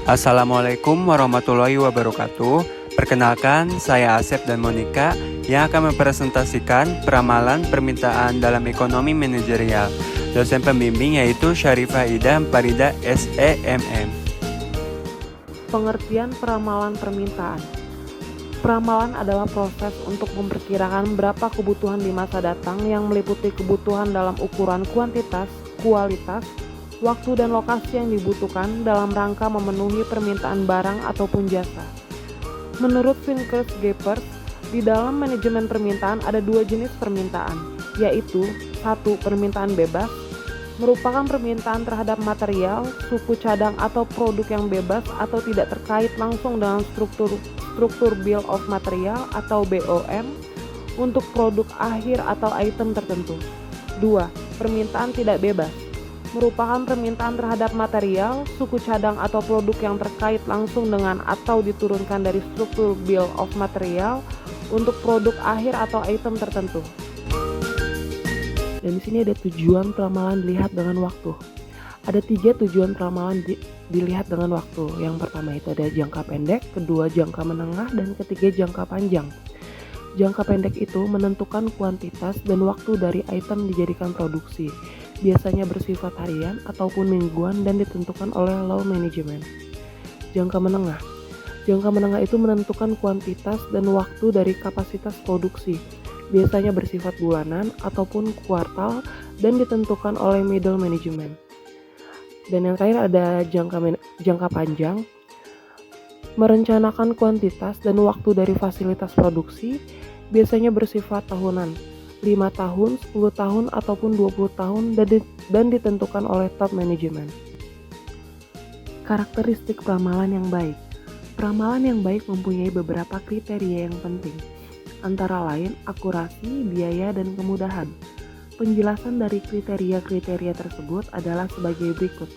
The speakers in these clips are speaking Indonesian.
Assalamualaikum warahmatullahi wabarakatuh. Perkenalkan, saya Asep dan Monica yang akan mempresentasikan peramalan permintaan dalam ekonomi manajerial. Dosen pembimbing yaitu Syarifah Ida Farida SEMM. Pengertian peramalan permintaan. Peramalan adalah proses untuk memperkirakan berapa kebutuhan di masa datang yang meliputi kebutuhan dalam ukuran kuantitas, kualitas, waktu dan lokasi yang dibutuhkan dalam rangka memenuhi permintaan barang ataupun jasa. Menurut Vickers-Gephardt, di dalam manajemen permintaan ada dua jenis permintaan, yaitu 1. Permintaan bebas, merupakan permintaan terhadap material, suku cadang atau produk yang bebas atau tidak terkait langsung dengan struktur Bill of Material atau BOM untuk produk akhir atau item tertentu. 2. Permintaan tidak bebas, merupakan permintaan terhadap material, suku cadang atau produk yang terkait langsung dengan atau diturunkan dari struktur Bill of Material untuk produk akhir atau item tertentu. Dan di sini ada tujuan peramalan dilihat dengan waktu. Ada 3 tujuan peramalan dilihat dengan waktu. Yang pertama itu ada jangka pendek, kedua jangka menengah, dan ketiga jangka panjang. Jangka pendek itu menentukan kuantitas dan waktu dari item dijadikan produksi. Biasanya bersifat harian ataupun mingguan dan ditentukan oleh law management. Jangka menengah. Jangka menengah itu menentukan kuantitas dan waktu dari kapasitas produksi. Biasanya bersifat bulanan ataupun kuartal dan ditentukan oleh middle management. Dan yang terakhir ada jangka panjang, merencanakan kuantitas dan waktu dari fasilitas produksi, biasanya bersifat tahunan, 5 tahun, 10 tahun, ataupun 20 tahun dan ditentukan oleh top management. Karakteristik peramalan yang baik. Peramalan yang baik mempunyai beberapa kriteria yang penting, antara lain akurasi, biaya, dan kemudahan. Penjelasan dari kriteria-kriteria tersebut adalah sebagai berikut.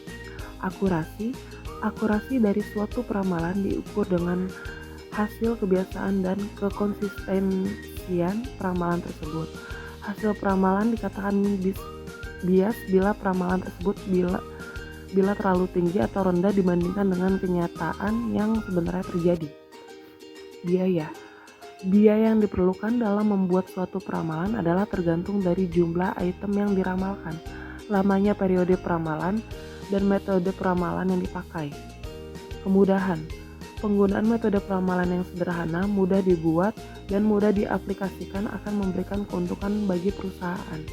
Akurasi dari suatu peramalan diukur dengan hasil kebiasaan dan kekonsistensian peramalan tersebut. Hasil peramalan dikatakan bias bila peramalan tersebut bila terlalu tinggi atau rendah dibandingkan dengan kenyataan yang sebenarnya terjadi. Biaya yang diperlukan dalam membuat suatu peramalan adalah tergantung dari jumlah item yang diramalkan, lamanya periode peramalan, dan metode peramalan yang dipakai. Kemudahan. Penggunaan metode peramalan yang sederhana, mudah dibuat, dan mudah diaplikasikan akan memberikan keuntungan bagi perusahaan.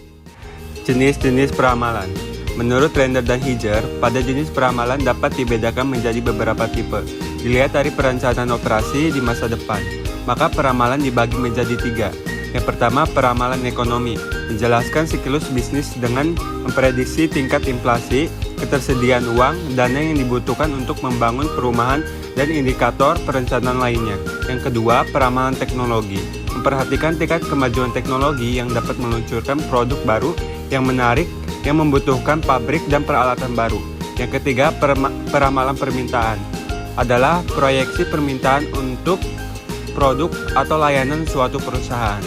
Jenis-jenis peramalan. Menurut Render dan Higer, pada jenis peramalan dapat dibedakan menjadi beberapa tipe. Dilihat dari perencanaan operasi di masa depan. Maka peramalan dibagi menjadi 3. Yang pertama, peramalan ekonomi, menjelaskan siklus bisnis dengan memprediksi tingkat inflasi, ketersediaan uang, dana yang dibutuhkan untuk membangun perumahan, dan indikator perencanaan lainnya. Yang kedua, peramalan teknologi, memperhatikan tingkat kemajuan teknologi yang dapat meluncurkan produk baru yang menarik, yang membutuhkan pabrik dan peralatan baru. Yang ketiga, peramalan permintaan, adalah proyeksi permintaan untuk produk atau layanan suatu perusahaan.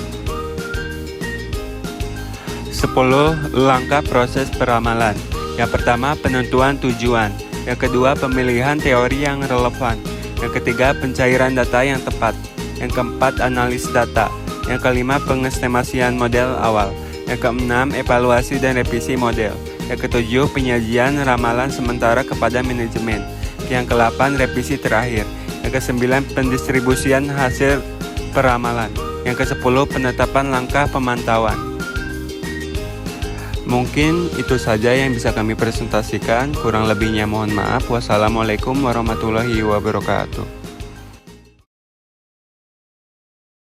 10 langkah proses peramalan. Yang pertama, penentuan tujuan. Yang kedua, pemilihan teori yang relevan. Yang ketiga, pencairan data yang tepat. Yang keempat, analis data. Yang kelima, pengestimasian model awal. Yang keenam, evaluasi dan revisi model. Yang ketujuh, penyajian ramalan sementara kepada manajemen. Yang ke-8, revisi terakhir. Yang ke-9, pendistribusian hasil peramalan. Yang ke-10, penetapan langkah pemantauan. Mungkin itu saja yang bisa kami presentasikan. Kurang lebihnya mohon maaf. Wassalamualaikum warahmatullahi wabarakatuh.